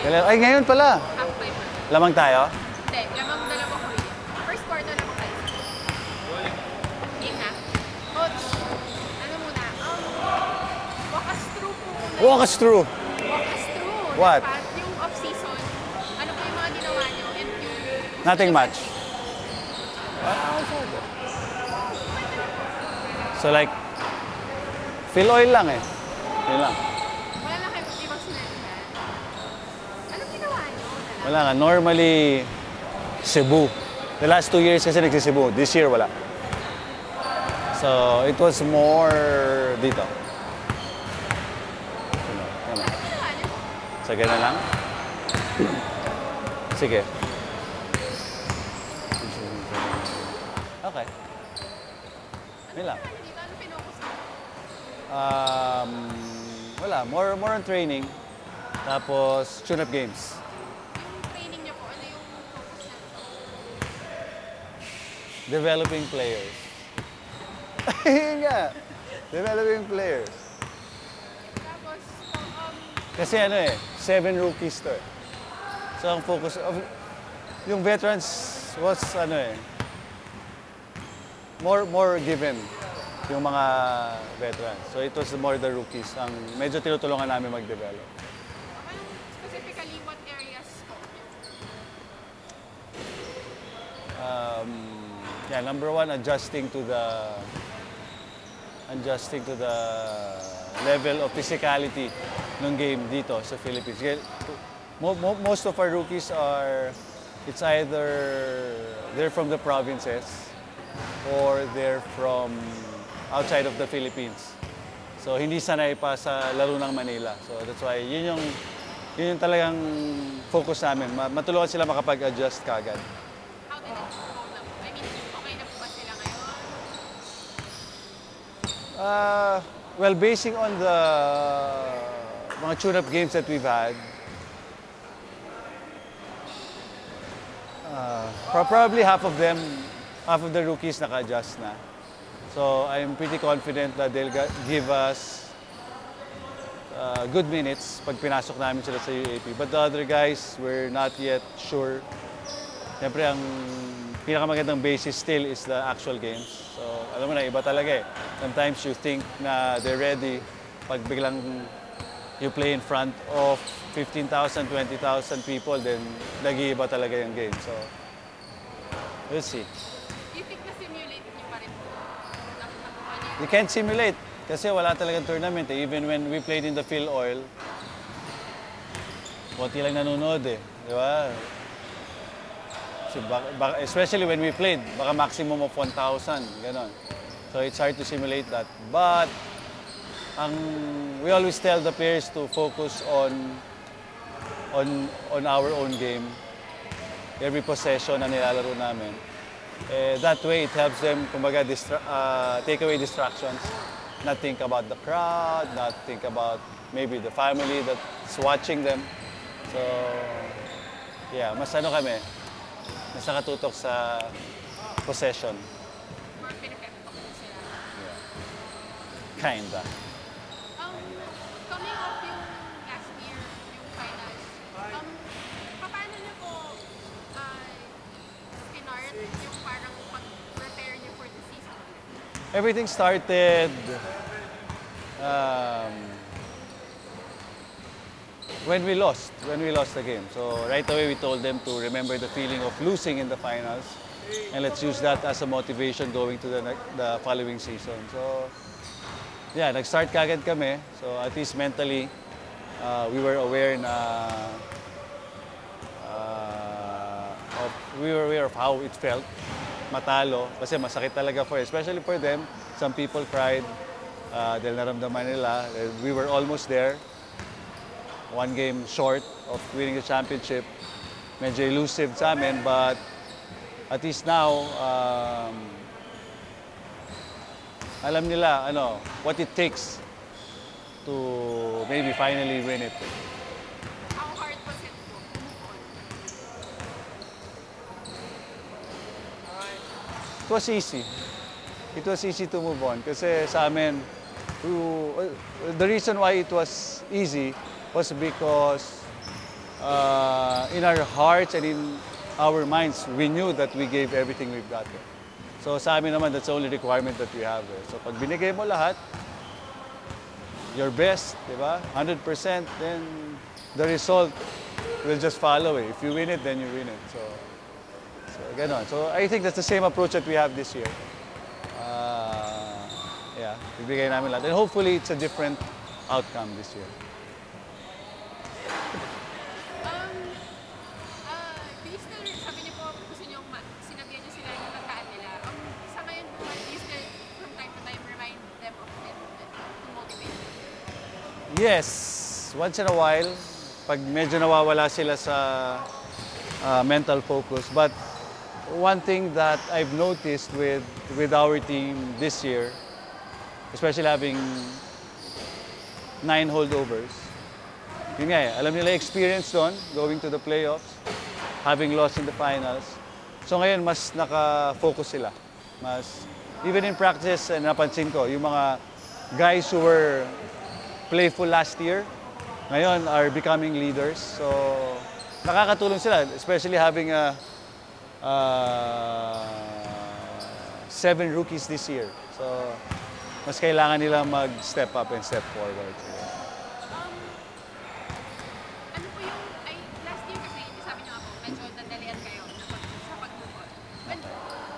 Ay, ngayon pala. Half-time. Lamang tayo? Hindi, lamang dalawa ko yun. First quarter lamang tayo. Game na. Coach, ano muna? Walk us through po muna. Walk us through. Walk us through. What? Dapat yung off-season, ano po yung mga ginawa nyo? And yung... Nothing much. So like, fill oil lang eh. Yun lang. Wala lang kayo ibang sinalihan. Anong ginawa nyo? Wala nga. Normally, Cebu. The last 2 years kasi nagsi-Cebu. This year, wala. So, it was more dito. Yan lang. Sige na lang. Sige. Okay. Yan lang. Ano pinocus mo? Wala. More on training. Tapos, tune-up games. Yung training nyo po, ano yung focus nyo? Developing players. Ayun nga. Developing players. Tapos, Kasi ano eh, 7 rookies to eh. So ang focus of yung veterans was ano eh, more given yung mga veterans. So it was more the rookies ang medyo tinutulungan namin mag-develop. specifically, what areas po? Yeah, number one, adjusting to the level of physicality ng game dito sa Philippines. Most of our rookies are, it's either they're from the provinces or they're from outside of the Philippines. So hindi sanay pa sa laro ng Manila. So that's why yun yung talagang focus namin. Matulungan sila makapag-adjust kagad. How did it go na? I mean, okay na po ba sila ngayon? Well, basing on the mga tune-up games that we've had, probably half of the rookies naka-adjust na. So I'm pretty confident that they'll give us good minutes pag pinasok namin sila sa UAP. But the other guys, we're not yet sure. Siyempre, ang pinakamagandang basis still is the actual games. So alam mo na, iba talaga eh. Sometimes you think na they're ready pag biglang you play in front of 15,000, 20,000 people, then nag-iiba talaga yung game. So, we'll see. Do you think na-simulate niyo pa rin po? You can't simulate kasi wala talagang tournament eh. Even when we played in the Phil Oil, konti lang nanonood eh. Di ba? Especially when we played, baka maximum of 1,000, ganon. So it's hard to simulate that. But we always tell the players to focus on our own game. Every possession na nilalaro namin. That way, it helps them, kumbaga, take away distractions. Not think about the crowd, not think about maybe the family that's watching them. So, yeah, mas ano kami, mas nakatutok sa possession. More pinipeptok po sila? Yeah. Kinda. Coming off yung last year, yung finals, paano niyo po pinart yung parang pag-prepare niyo for the season? Everything started when we lost the game. So right away we told them to remember the feeling of losing in the finals and let's use that as a motivation going to the following season. So yeah, nag-start kagad kami. So at least mentally we were aware na we were aware of how it felt matalo kasi masakit talaga especially for them. Some people cried dahil naramdaman nila. We were almost there. One game short of winning the championship. Medyo elusive sa amin, but at least now, alam nila what it takes to maybe finally win it. How hard was it to move on? It was easy. It was easy to move on kasi sa amin, the reason why it was easy was because in our hearts and in our minds, we knew that we gave everything we've got. So sa amin naman, that's the only requirement that we have. So pag binigay mo lahat, your best, di ba? 100%, then the result will just follow. If you win it, then you win it. So ganon. So I think that's the same approach that we have this year. Yeah, bibigay namin lahat. And hopefully, it's a different outcome this year. Do you still, sabi niyo po, gusto niyo, sinabihan niyo sila yung tandaan nila. Sa ngayon po, do you still, from time to time, remind them of it to motivate them? Yes, once in a while, pag medyo nawawala sila sa mental focus. But one thing that I've noticed with our team this year, especially having 9 holdovers, yun nga alam nila experience doon, going to the playoffs, having lost in the finals. So ngayon, mas naka-focus sila. Even in practice, napansin ko, yung mga guys who were playful last year, ngayon are becoming leaders. So nakakatulong sila, especially having 7 rookies this year. So mas kailangan nila mag-step up and step forward. Ano po yung, last year kasi, sabi niyo ako, medyo dandalian kayo sa pag-move on. But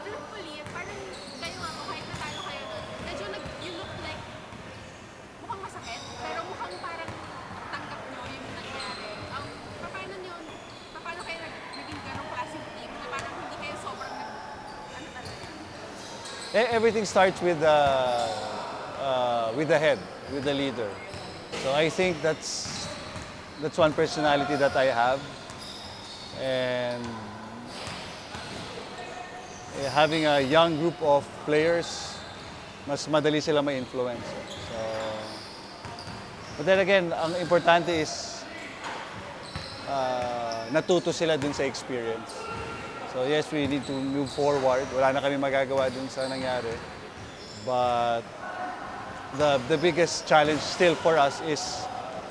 truthfully, parang kayo nga po, kahit natalo kayo nun, medyo you look like, mukhang masakit, pero mukhang parang tanggap niyo yung nangyari. Paano kayo naging ganong klaseng team na parang hindi kayo sobrang ano talaga? Everything starts with the head, with the leader. So I think that's one personality that I have, and having a young group of players, mas madali sila ma-influence. So, but then again, ang importante is natuto sila dun sa experience. So yes, we need to move forward. Wala na kami magagawa dun sa nangyari. But the biggest challenge still for us is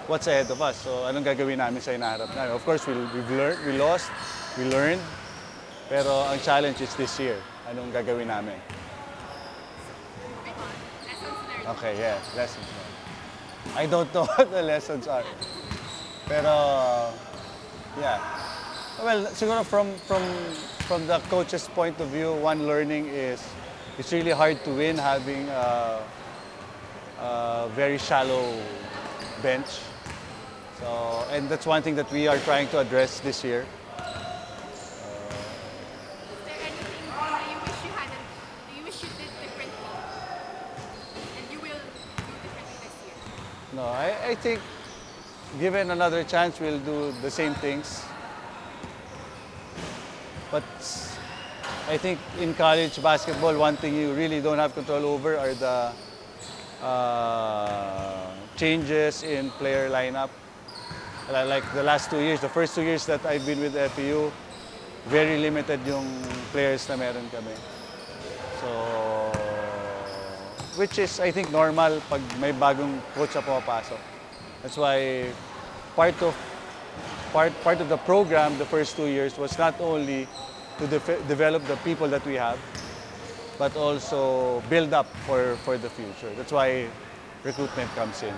what's ahead of us. So anong gagawin namin sa inaharap namin? Of course, we lost, we learned. Pero ang challenge is this year. Anong gagawin namin? Lessons learned. Okay, yeah, lessons learned. I don't know what the lessons are. Pero, yeah. Well, siguro from the coach's point of view, one learning is it's really hard to win having a very shallow bench. So, and that's one thing that we are trying to address this year. Is there anything that you wish you hadn't, you wish you did differently, and you will do differently this year? No, I think given another chance, we'll do the same things. But I think in college basketball, one thing you really don't have control over are the changes in player lineup. Like the last 2 years, the first 2 years that I've been with FEU, very limited yung players na meron kami. So, which is, I think, normal pag may bagong coach na pumapasok. That's why part of the program the first 2 years was not only to develop the people that we have, but also build up for the future. That's why recruitment comes in.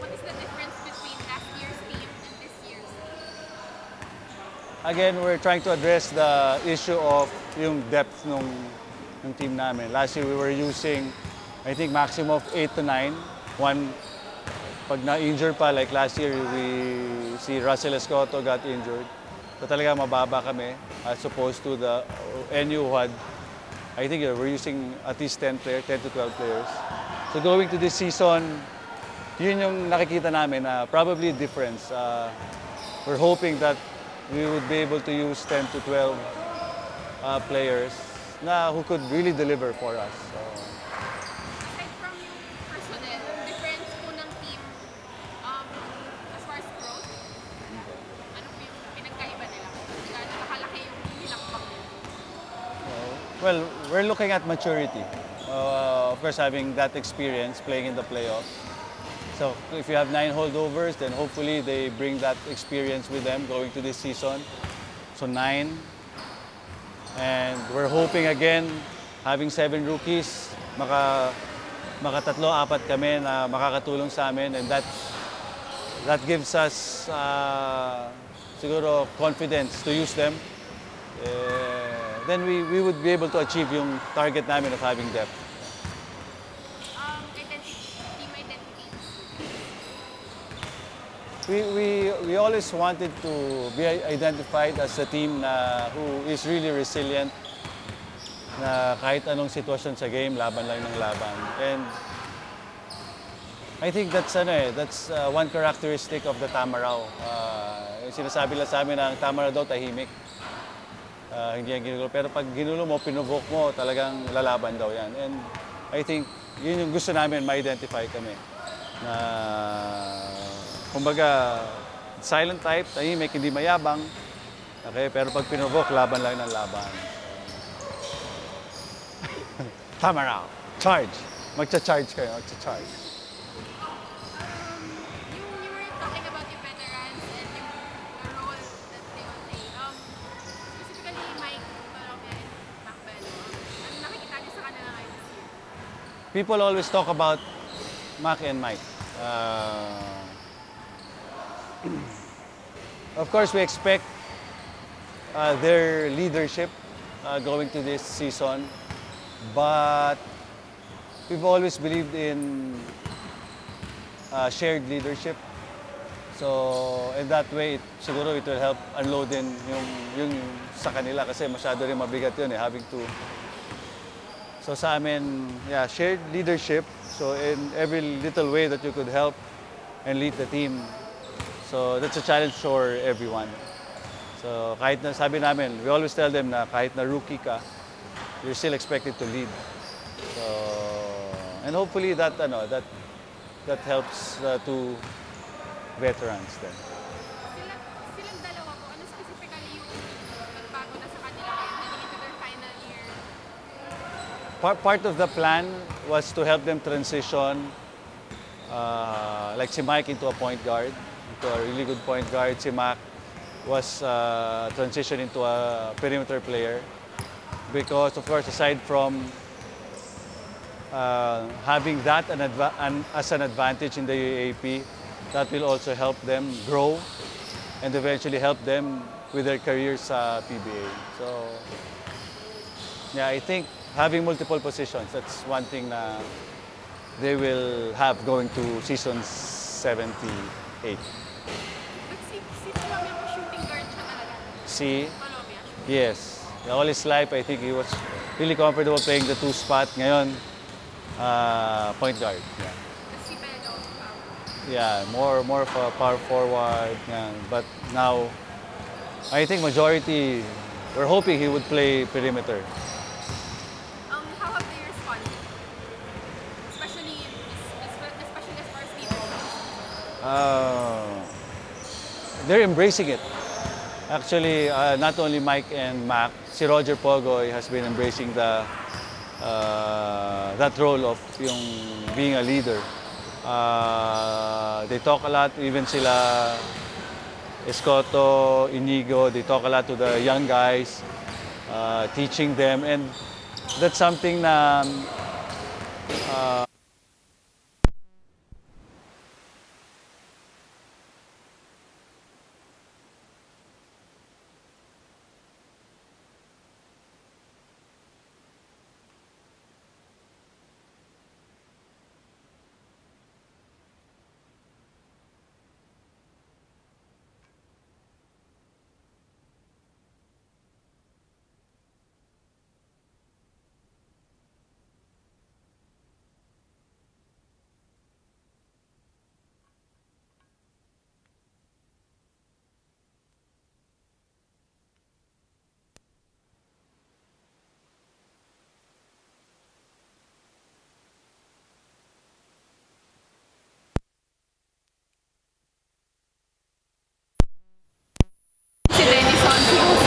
What is the difference between last year's team and this year's team? Again, we're trying to address the issue of yung depth ng team namin. Last year we were using, I think, maximum of 8 to 9. One, pag na-injure pa, like last year, si Russell Escoto got injured. So talaga mababa kami as opposed to the NU who had, I think we're using at least 10 to 12 players. So going to this season, yun yung nakikita namin na probably difference. We're hoping that we would be able to use 10 to 12 players who could really deliver for us. So, Aside from yung personnel, difference po ng team as far as growth, ano po yung pinagkaiba nila? Gaano nakalaki yung nilakbang nila? well, we're looking at maturity. Of course, having that experience playing in the playoffs. So if you have 9 holdovers, then hopefully they bring that experience with them going to this season. So 9. And we're hoping again, having 7 rookies, makatatlo, 4 kami na makakatulong sa amin, and that gives us siguro confidence to use them. Then we would be able to achieve yung target namin of having depth. Team identity. We always wanted to be identified as a team who is really resilient, na kahit anong sitwasyon sa game, laban lang ng laban. And I think that's one characteristic of the Tamaraw. Sinasabi lang sa amin na ang Tamaraw daw tahimik. Hindi yan ginugulo. Pero pag ginulo mo, pinuvoke mo, talagang lalaban daw yan. And I think yun yung gusto namin, ma-identify kami. Na, kumbaga, silent type, tahimik, hindi mayabang. Okay? Pero pag pinuvoke, laban lang ng laban. Tamaraw, charge! Magcha-charge kayo, magcha-charge. You were talking about yung veterans and the role that they will play. Specifically, Mike, Colombia, and Macbelo. Ano nakikita niyo sa kanila ngayon this year? People always talk about Mac and Mike. Of course, we expect their leadership going to this season, but we've always believed in shared leadership. So, in that way, siguro it will help unload din yung sa kanila kasi masyado rin mabigat yun having to. So sa amin, yeah, shared leadership. So in every little way that you could help and lead the team. So that's a challenge for everyone. So kahit na sabi namin, we always tell them na kahit na rookie ka, you're still expected to lead. So, and hopefully that helps to veterans then. Silang dalawa po, ano specifically yung nagbago na sa kanila ngayon, heading into their final year? Part of the plan was to help them transition, like si Mike into a point guard, into a really good point guard. Si Mac was transition into a perimeter player. Because of course, aside from having that as an advantage in the UAAP, that will also help them grow and eventually help them with their careers sa PBA. So, yeah, I think having multiple positions, that's one thing na they will have going to season 78. But si Colombia po shooting guard siya talaga? Si? Colombia? Yes. All his life, I think he was really comfortable playing the 2 spot. Ngayon, point guard. Yeah. Si Bello? Yeah, more of a power forward. Yeah. But now, I think majority, we're hoping he would play perimeter. How have they responded? Especially as far as people. They're embracing it. Actually, not only Mike and Mac, si Roger Pogoy has been embracing that role of yung being a leader. They talk a lot, even sila Escoto, Inigo, they talk a lot to the young guys, teaching them, and that's something na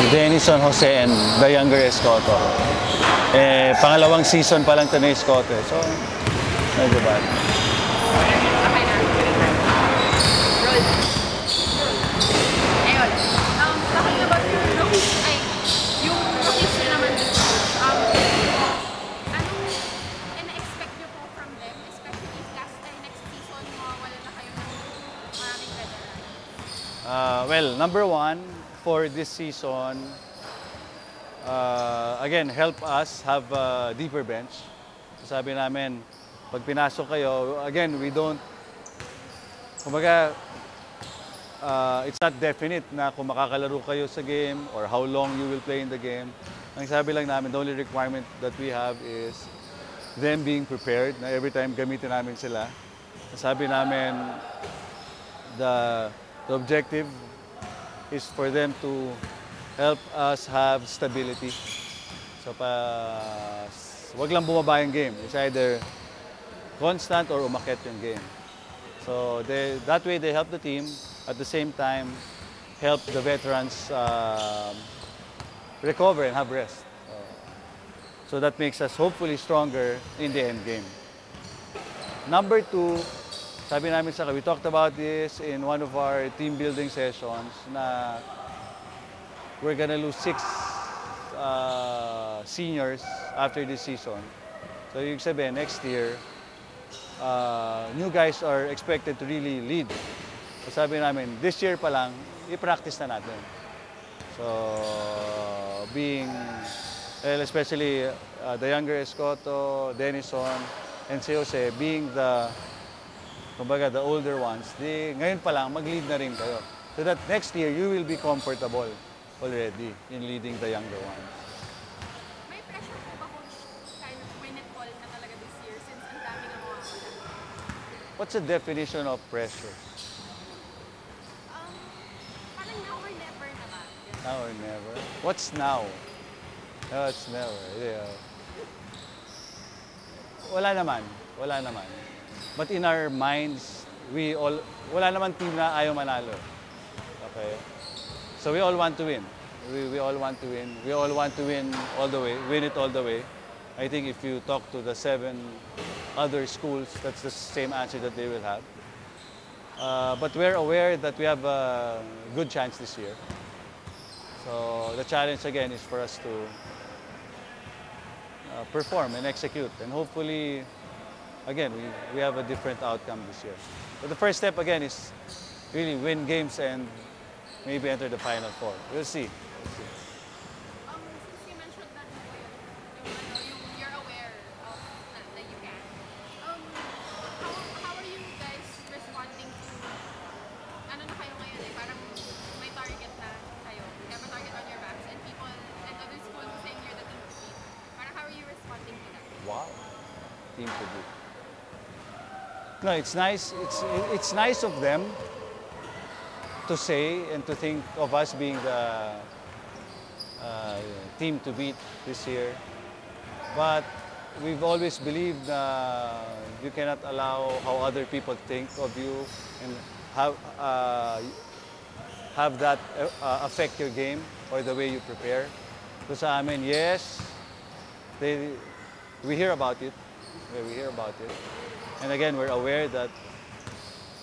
Denison Jose and the younger Escoto. Pangalawang season pa lang ito ni Escoto. So, medyo bad. Okay na. Well, number one, for this season, again, help us have a deeper bench. Sabi namin, pag pinasok kayo, again, we don't, kumbaga, it's not definite na kung makakalaro kayo sa game or how long you will play in the game. Ang sabi lang namin, the only requirement that we have is them being prepared na every time gamitin namin sila. Sabi namin, the objective is for them to help us have stability. So, wag lang bumaba yung game. It's either constant or umakyat yung game. So, that way they help the team. At the same time, help the veterans recover and have rest. So that makes us hopefully stronger in the end game. Number two, sabi namin we talked about this in one of our team building sessions na we're gonna lose 6 seniors after this season. So yung sabihin, next year, new guys are expected to really lead. So sabi namin, this year pa lang, i-practice na natin. So, especially the younger Escoto, Denison, and si Jose, being the older ones, ngayon pa lang, mag-lead na rin kayo. So that next year, you will be comfortable already in leading the younger ones. May pressure po ba kung kind of win it all na talaga this year since ang dami na mawawala? What's the definition of pressure? Parang now or never na ba? Now or never? What's now? No, it's never. Yeah. Wala naman. But in our minds, wala naman team na ayaw manalo. Okay? So we all want to win. We all want to win. We all want to win all the way, win it all the way. I think if you talk to the 7 other schools, that's the same answer that they will have. But we're aware that we have a good chance this year. So the challenge again is for us to perform and execute. And hopefully, again, we have a different outcome this year. But the first step again is really win games and maybe enter the Final Four. We'll see. Since you mentioned that you're aware of that you can, how are you guys responding to, ano na kayo ngayon eh, parang may target na kayo, you have a target on your backs and people and other schools are saying you're the team to beat. Parang how are you responding to that? Wow, team to beat. No, it's nice. It's nice of them to say and to think of us being the team to beat this year. But we've always believed you cannot allow how other people think of you and have that affect your game or the way you prepare. So sa amin, yes, we hear about it. We hear about it. And again, we're aware that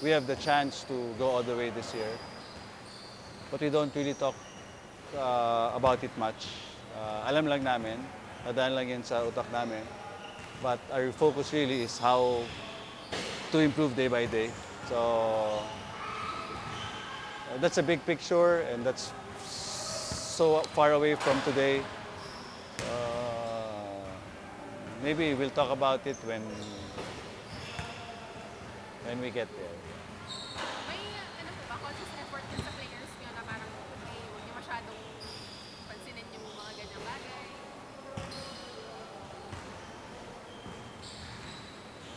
we have the chance to go all the way this year. But we don't really talk about it much. Alam lang namin, nadaan lang yan sa utak namin. But our focus really is how to improve day by day. So that's a big picture and that's so far away from today. Maybe we'll talk about it when we get there. May ano po ba, conscious effort din sa players nyo na parang okay, huwag nyo masyadong pansinin yung mga ganyang bagay?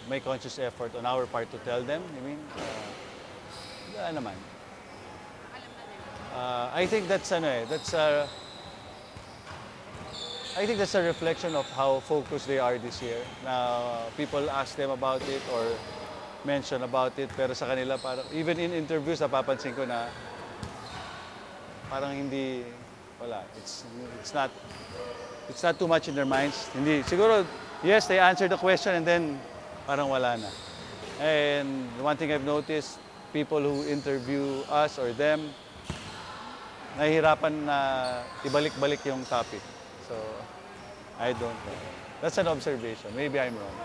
May conscious effort on our part to tell them, you mean? Wala naman. Alam na nila. I think that's I think that's a reflection of how focused they are this year. Now, people ask them about it or mention about it, pero sa kanila parang even in interviews napapansin ko na parang hindi wala. It's not too much in their minds. Hindi siguro yes, they answer the question and then parang wala na. And one thing I've noticed, people who interview us or them nahihirapan na ibalik-balik yung topic. So I don't know. That's an observation. Maybe I'm wrong.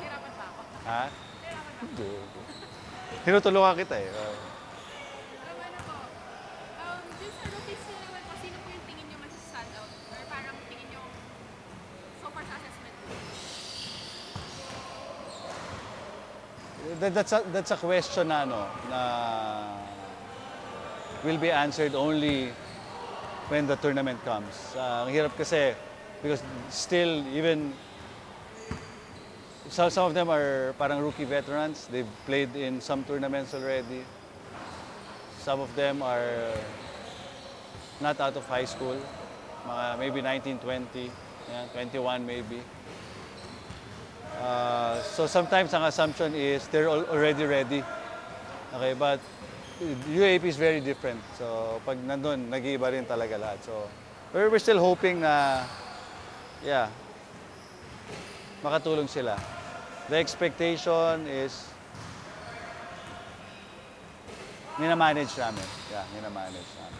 Hirapan pa ako. Ha? Hirapan pa ako. Hindi. Tinutulungan kita eh. Pero ano po, that's a question na, ano, na will be answered only when the tournament comes. Ang hirap kasi because still even some of them are parang rookie veterans. They've played in some tournaments already. Some of them are not out of high school, mga maybe 19, 20, yeah, 21 maybe. So sometimes ang assumption is they're already ready. Okay, but UAP is very different. So pag nandun, nag-iiba rin talaga lahat. So we're still hoping na, yeah, makatulong sila. The expectation is minamanage namin. Yeah, minamanage namin.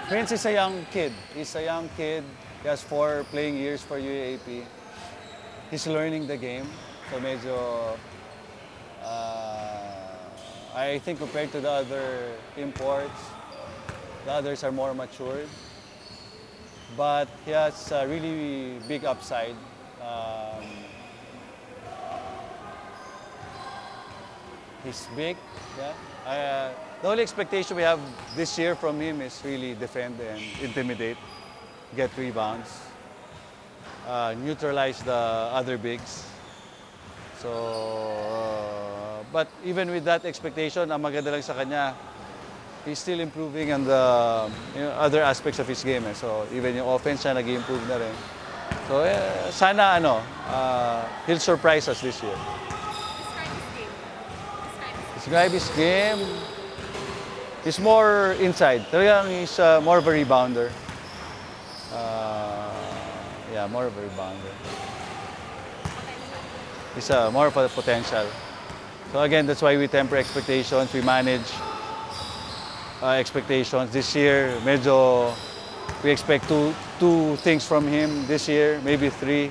Prince is a young kid. He's a young kid. He has 4 playing years for UAP. He's learning the game. So medyo, I think compared to the other imports, the others are more matured. But he has a really big upside. He's big, yeah. The only expectation we have this year from him is really defend and intimidate, get rebounds, neutralize the other bigs. So, but even with that expectation, ang maganda lang sa kanya, he's still improving on the other aspects of his game. So even yung offense siya nag-improve na rin. So sana he'll surprise us this year. Describe his game. He's more inside. Talagang he's more of a rebounder. Yeah, more of a rebounder. He's more of a potential. So again, that's why we temper expectations. We manage expectations. This year, medyo we expect two things from him this year, maybe 3.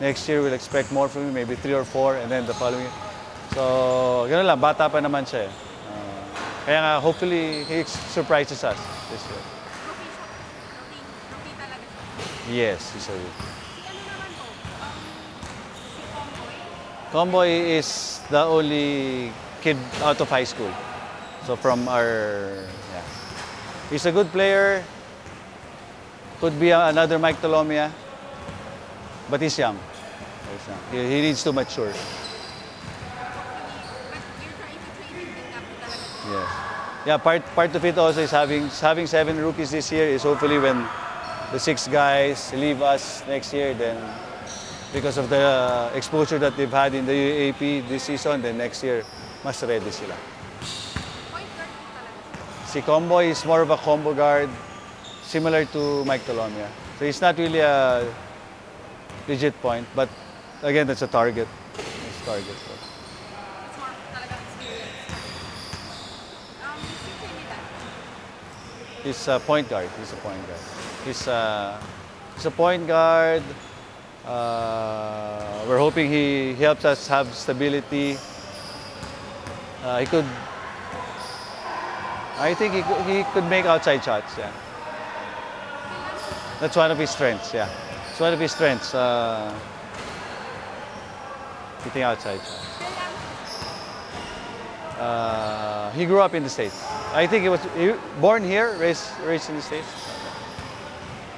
Next year, we'll expect more from him, maybe 3 or 4, and then the following year. So, gano'n lang, bata pa naman siya. Kaya nga, hopefully, he surprises us this year. Rookie talaga siya. Yes, he's a rookie. Si ano naman po, si Comboy. Comboy is the only kid out of high school. So from our, yeah. He's a good player. Could be another Mike Tolomia. But he's young. He's young. He needs to mature. Yes. Yeah, part of it also is having 7 rookies this year is hopefully when the 6 guys leave us next year, then because of the exposure that they've had in the UAP this season, then next year, mas ready sila. Si Comboy is more of a combo guard, similar to Mike Tolomia. So he's not really a legit point, but again, that's a target. It's a target. So. It's more talaga experience. He's a point guard. He's a point guard. He's a point guard. We're hoping he helps us have stability. I think he could make outside shots. Yeah, that's one of his strengths. Yeah, it's one of his strengths. Hitting outside shots. He grew up in the States. I think he was born here, raised in the States.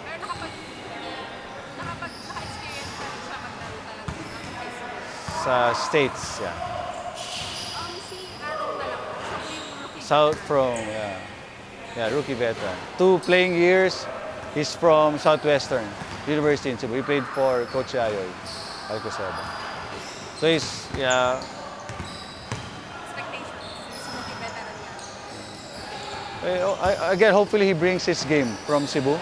Pero naka-experience na rin siya maglaro talaga ng high school. Sa States, yeah. Si Aaron na lang, siya po yung rookie. South from, yeah, rookie veteran. 2 playing years, he's from Southwestern University in Cebu. He played for Coach Ayoy, Alcoseba. So he's, yeah. Expectations, si rookie veteran niya. Again, hopefully he brings his game from Cebu.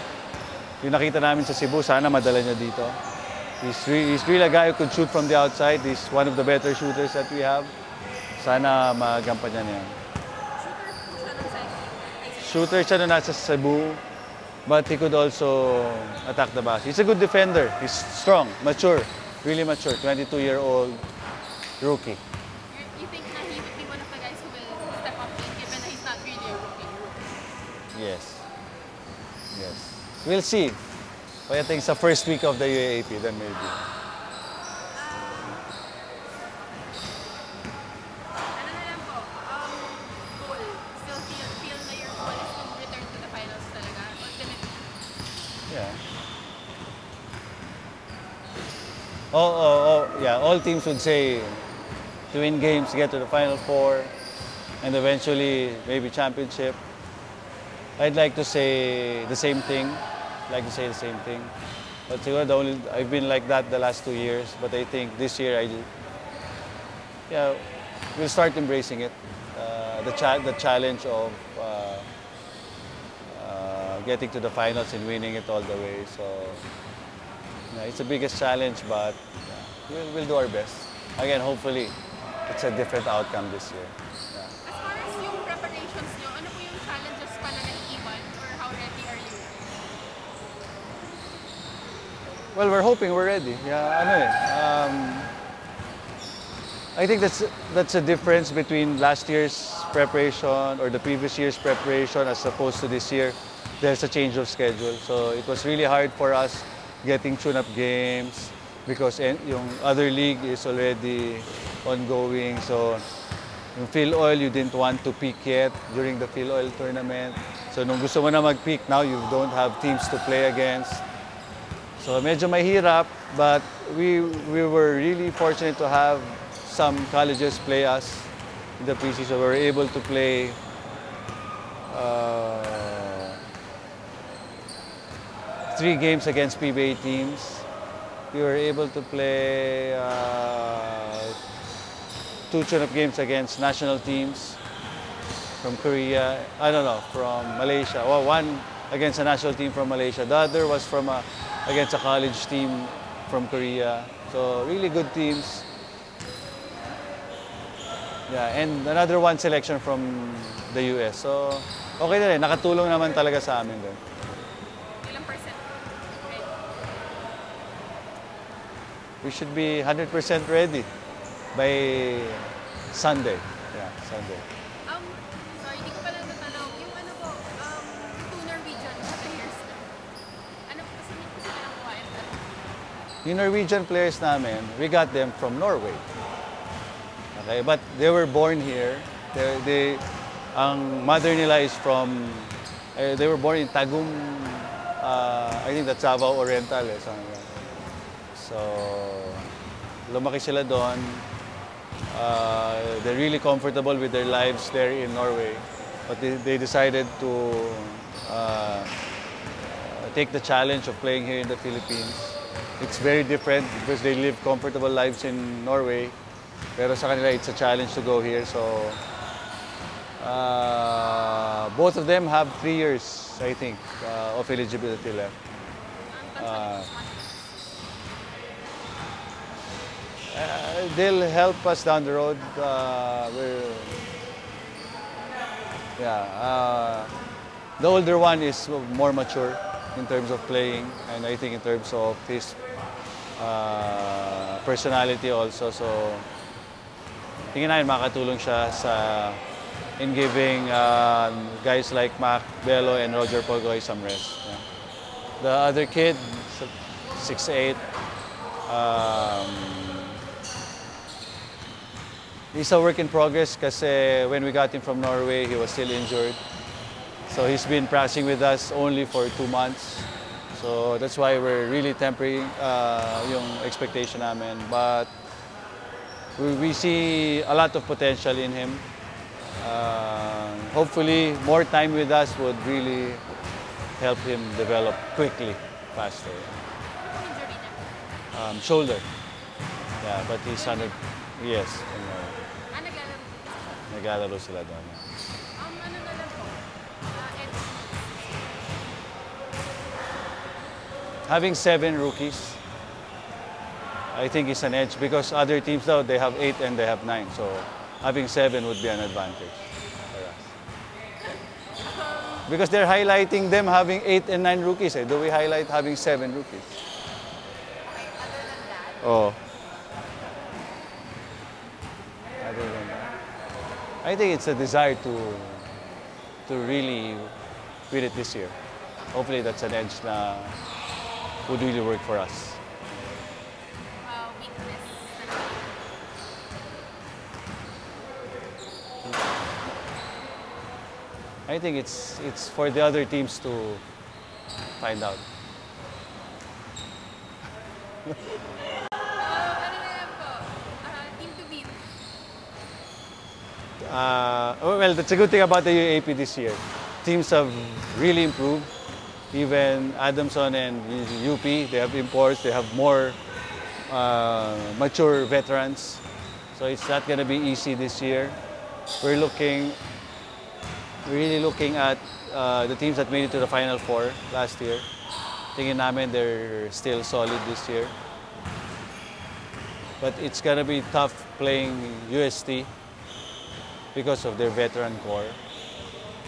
Yung nakita namin sa Cebu, sana madala niya dito. He's really a guy who could shoot from the outside. He's one of the better shooters that we have. Sana magampanan niya. Shooter siya nung nasa Cebu, but he could also attack the basket. He's a good defender. He's strong, mature, really mature. 22-year-old rookie. You think na he would be one of the guys who will step up given that he's not really a rookie? Yes. Yes. We'll see. But I think sa first week of the UAAP, then maybe. Ano na lang po, goal. Still feel na your goal is to return to the finals talaga? Ultimately. Yeah. Yeah, all teams would say to win games, get to the Final Four, and eventually maybe championship. I'd like to say the same thing. But siguro I've been like that the last 2 years. But I think this year we'll start embracing it. The challenge of getting to the finals and winning it all the way. So yeah, it's the biggest challenge, but we'll do our best. Again, hopefully, it's a different outcome this year. Yeah. As far as yung preparations nyo, ano po yung challenges pa na nag-iwan or how ready are you? Well, we're hoping we're ready. I think that's a difference between last year's preparation or the previous year's preparation as opposed to this year. There's a change of schedule. So it was really hard for us getting tune-up games because yung other league is already ongoing. So yung Phil Oil, you didn't want to peak yet during the Phil Oil tournament. So nung gusto mo na mag-peak, now you don't have teams to play against. So medyo mahirap, but we were really fortunate to have some colleges play us in the preseason. We were able to play 3 games against PBA teams. We were able to play 2 tune-up games against national teams from Korea. From Malaysia. Well, one against a national team from Malaysia. The other was against a college team from Korea. So really good teams. Yeah, and another one selection from the US. So okay na rin. Nakatulong naman talaga sa amin doon. Ilang percent? Okay. We should be 100% ready by Sunday. Yeah, Sunday. Sorry, di ko pala natanong. Yung ano po, two Norwegian players na. Ano po kasi nito sila nakuha? Yung Norwegian players namin, we got them from Norway. Okay, but they were born here. Ang mother nila is from, they were born in Tagum, I think that's Davao Oriental. So, lumaki sila doon. They're really comfortable with their lives there in Norway. But they decided to take the challenge of playing here in the Philippines. It's very different because they live comfortable lives in Norway. Pero sa kanila, it's a challenge to go here. So, both of them have 3 years, I think, of eligibility left. They'll help us down the road. The older one is more mature in terms of playing, and I think in terms of his personality also. So, tingin namin makatulong siya in giving guys like Mac Bello and Roger Pogoy some rest. Yeah. The other kid, 6'8", he's a work in progress kasi when we got him from Norway, he was still injured. So he's been practicing with us only for 2 months. So that's why we're really tempering yung expectation namin. But we see a lot of potential in him. Hopefully, more time with us would really help him develop quickly, faster. Shoulder. Yeah, but he's under. Yes. Naglalaro sila doon. Ano na lang po? Having 7 rookies, I think is an edge because other teams now they have 8 and they have 9. So having 7 would be an advantage for us. Because they're highlighting them having 8 and 9 rookies. Do we highlight having 7 rookies? Okay, other than that? Oh. Other than that, I think it's a desire to really win it this year. hopefully that's an edge na would really work for us. Weakness. I think it's for the other teams to find out. Ano na yan po? Team to beat. Well, that's a good thing about the UAP this year. Teams have really improved. Even Adamson and UP, they have imports, they have more mature veterans. So it's not going to be easy this year. We're really looking at the teams that made it to the Final Four last year. Tingin namin they're still solid this year. But it's going to be tough playing UST because of their veteran core.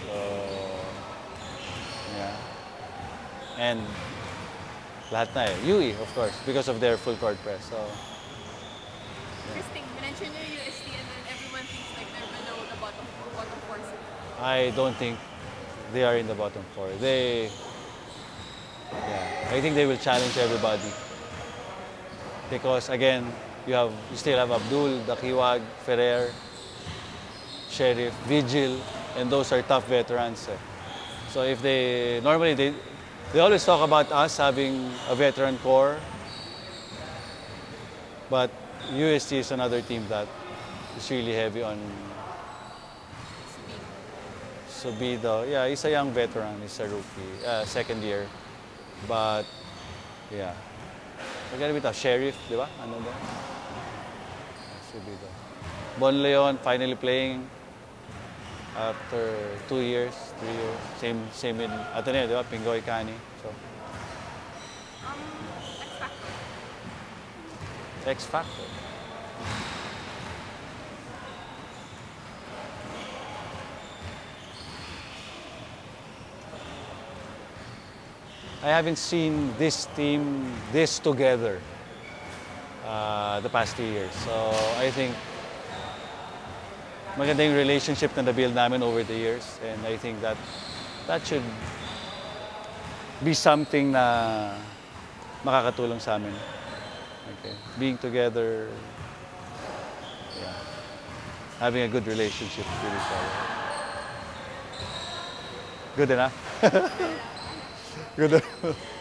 So, yeah. And lahat na UE, of course, because of their full court press. So, Interesting. You mentioned your UST and then everyone thinks like they're below the bottom four. I don't think they are in the bottom four. I think they will challenge everybody. Because again, you still have Abdul, Dakiwag, Ferrer, Sheriff, Vigil, and those are tough veterans. So if they always talk about us having a veteran core, but UST is another team that is really heavy on Subido. Yeah, he's a young veteran, he's a rookie, second year. But yeah, we're gonna be tough. Sheriff, di ba? Ano ba? Subido. Bon Leon finally playing after 2 years, 3 years. Same in Ateneo, di ba? Pingoy Kani. So, X Factor. X Factor. I haven't seen this team this together the past 2 years. So I think maganda yung relationship na na-build namin over the years, and I think that should be something na makakatulong sa amin. Okay. Being together, yeah. Having a good relationship with each other. Good enough? Good enough.